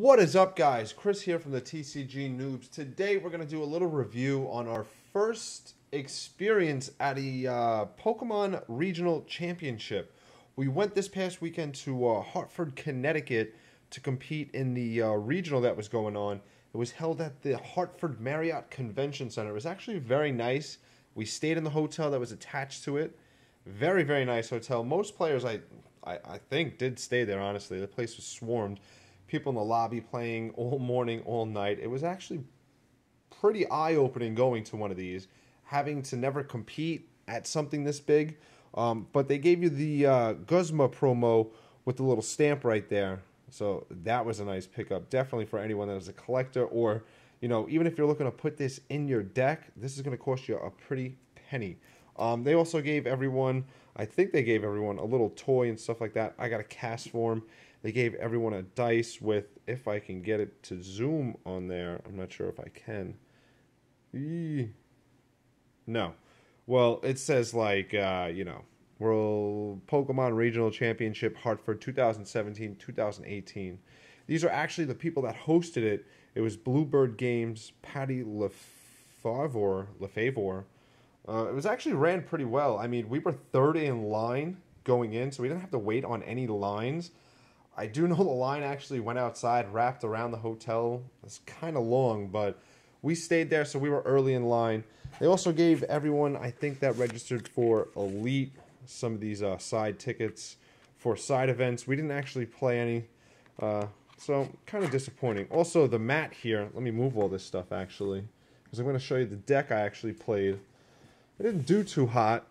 What is up, guys? Chris here from the TCG Noobs. Today we're going to do a little review on our first experience at a Pokemon Regional Championship. We went this past weekend to Hartford, Connecticut to compete in the regional that was going on. It was held at the Hartford Marriott Convention Center. It was actually very nice. We stayed in the hotel that was attached to it. Very, very nice hotel. Most players, I think, did stay there, honestly. The place was swarmed. People in the lobby playing all morning, all night. It was actually pretty eye-opening going to one of these, having to never compete at something this big. But they gave you the Guzma promo with the little stamp right there. So that was a nice pickup, definitely for anyone that is a collector, or, you know, even if you're looking to put this in your deck, this is going to cost you a pretty penny. They also gave everyone, I think they gave everyone a little toy and stuff like that. I got a cast form. They gave everyone a dice with, if I can get it to zoom on there. I'm not sure if I can. No. Well, it says like, you know, World Pokemon Regional Championship Hartford 2017-2018. These are actually the people that hosted it. It was Bluebird Games, Patty Lefavor. It was actually ran pretty well. I mean, we were third in line going in, so we didn't have to wait on any lines. I do know the line actually went outside, wrapped around the hotel. It's kind of long, but we stayed there, so we were early in line. They also gave everyone, I think, that registered for Elite some of these side tickets for side events. We didn't actually play any, so kind of disappointing. Also, the mat here, let me move all this stuff, actually, because I'm going to show you the deck I actually played. I didn't do too hot.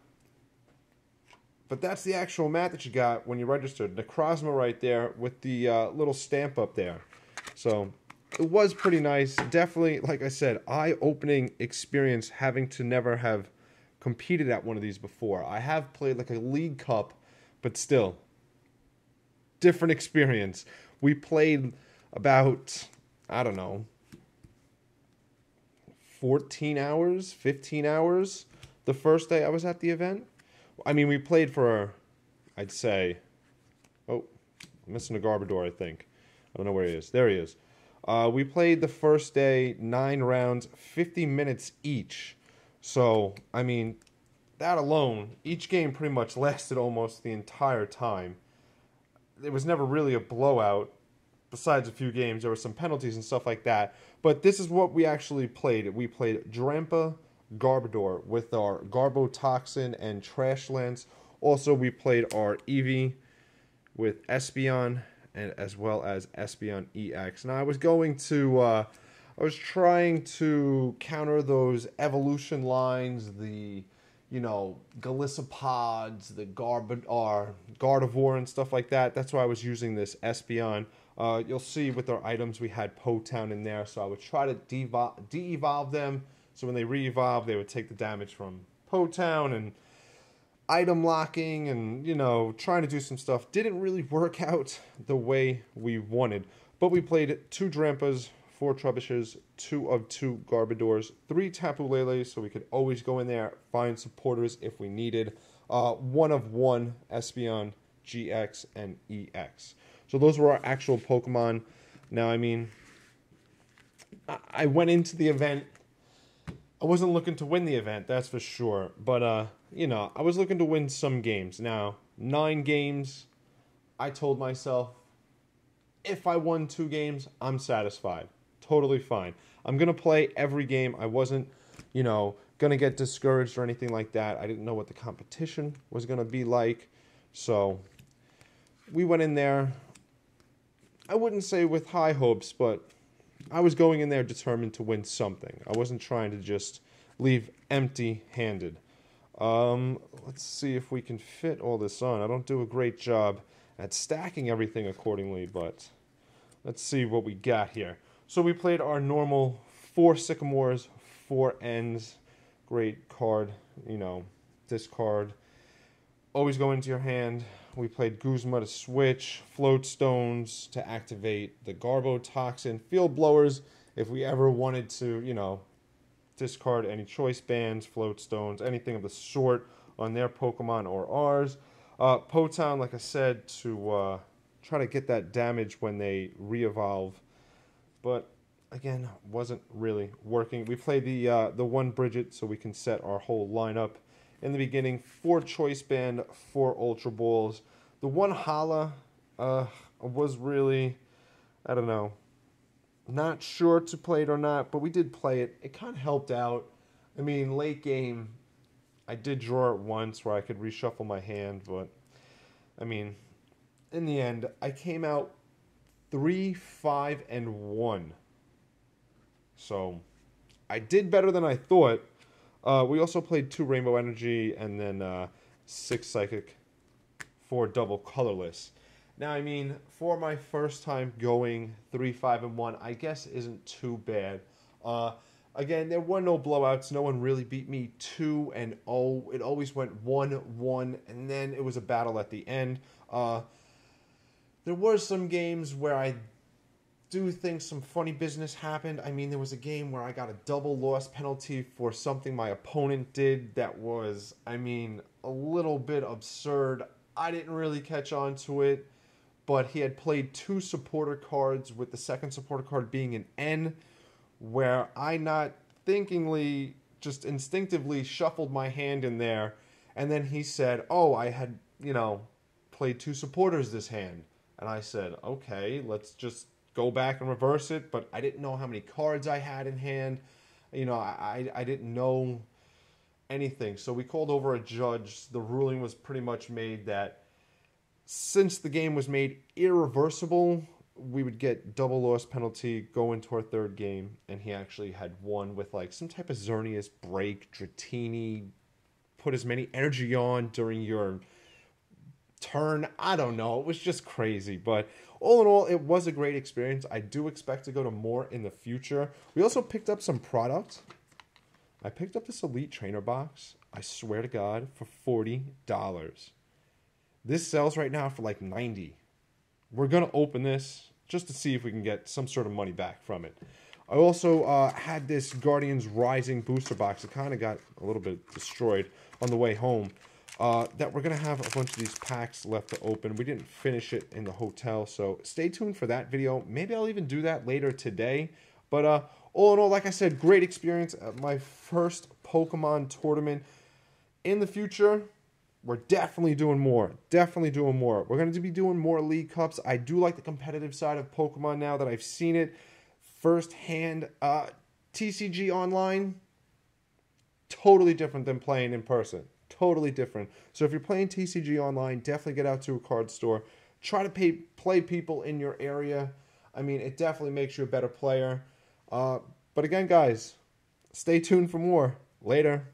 But that's the actual mat that you got when you registered. Necrozma right there with the little stamp up there. So it was pretty nice. Definitely, like I said, eye-opening experience having to never have competed at one of these before. I have played like a League Cup, but still, different experience. We played about, I don't know, 14 hours, 15 hours the first day I was at the event. I mean, we played for, I'd say, oh, I'm missing a Garbodor, I think. I don't know where he is. There he is. We played the first day, 9 rounds, 50 minutes each. So, I mean, that alone, each game pretty much lasted almost the entire time. It was never really a blowout. Besides a few games, there were some penalties and stuff like that. But this is what we actually played. We played Drampa, Garbodor with our Garbotoxin and Trash Lance. Also, we played our Eevee with Espeon and as well as Espeon EX. Now, I was trying to counter those evolution lines, the, you know, Galicipods, the Gardevoir and stuff like that. That's why I was using this Espeon. You'll see with our items we had Potown in there, so I would try to de-evolve them. So when they re-evolve, they would take the damage from Potown and item locking and, you know, trying to do some stuff. Didn't really work out the way we wanted. But we played 2 Drampas, 4 Trubbishes, 2 of 2 Garbodors, 3 Tapu Leles, so we could always go in there, find supporters if we needed. 1 of 1 Espeon, GX, and EX. So those were our actual Pokemon. Now, I mean, I went into the event. I wasn't looking to win the event, that's for sure. But, you know, I was looking to win some games. Now, 9 games, I told myself, if I won 2 games, I'm satisfied. Totally fine. I'm going to play every game. I wasn't, you know, going to get discouraged or anything like that. I didn't know what the competition was going to be like. So, we went in there, I wouldn't say with high hopes, but I was going in there determined to win something. I wasn't trying to just leave empty-handed. Let's see if we can fit all this on. I don't do a great job at stacking everything accordingly, but let's see what we got here. So we played our normal 4 Sycamores, 4 Ends. Great card, you know, discard. Always go into your hand. We played Guzma to switch, Float Stones to activate the Garbotoxin, Field Blowers if we ever wanted to, you know, discard any Choice Bands, Float Stones, anything of the sort on their Pokemon or ours. Potown, like I said, to try to get that damage when they re-evolve but again, wasn't really working. We played the one Bridget so we can set our whole lineup. In the beginning, 4 Choice Band, 4 Ultra Balls. The one Hala was really, I don't know, not sure to play it or not, but we did play it. It kind of helped out. I mean, late game, I did draw it once where I could reshuffle my hand, but I mean, in the end, I came out 3, 5, and 1. So I did better than I thought. We also played 2 Rainbow Energy and then 6 Psychic, 4 double colorless. Now, I mean, for my first time going 3, 5, and 1, I guess isn't too bad. Again, there were no blowouts. No one really beat me 2-0. It always went 1-1, and then it was a battle at the end. There were some games where I do think some funny business happened. I mean, there was a game where I got a double loss penalty for something my opponent did that was, I mean, a little bit absurd. I didn't really catch on to it, but he had played 2 supporter cards with the second supporter card being an N, where I not thinkingly, just instinctively shuffled my hand in there, and then he said, oh, I had, played 2 supporters this hand. And I said, okay, let's just go back and reverse it, but I didn't know how many cards I had in hand. I didn't know anything. So we called over a judge. The ruling was pretty much made that since the game was made irreversible, we would get double loss penalty, go into our third game, and he actually had won with like some type of Xerneas break, Dratini, put as many energy on during your turn. I don't know. It was just crazy. But all in all, it was a great experience. I do expect to go to more in the future. We also picked up some products. I picked up this Elite Trainer box, I swear to God, for $40. This sells right now for like $90. We're going to open this just to see if we can get some sort of money back from it. I also had this Guardians Rising booster box. It kind of got a little bit destroyed on the way home. That we're going to have a bunch of these packs left to open. We didn't finish it in the hotel, so stay tuned for that video. Maybe I'll even do that later today. But all in all, like I said, great experience at my first Pokemon tournament. In the future, we're definitely doing more. Definitely doing more. We're going to be doing more League Cups. I do like the competitive side of Pokemon now that I've seen it firsthand. TCG Online, totally different than playing in person. Totally different. So if you're playing TCG Online, definitely get out to a card store. Try to play people in your area. I mean, it definitely makes you a better player. But again, guys, stay tuned for more. Later.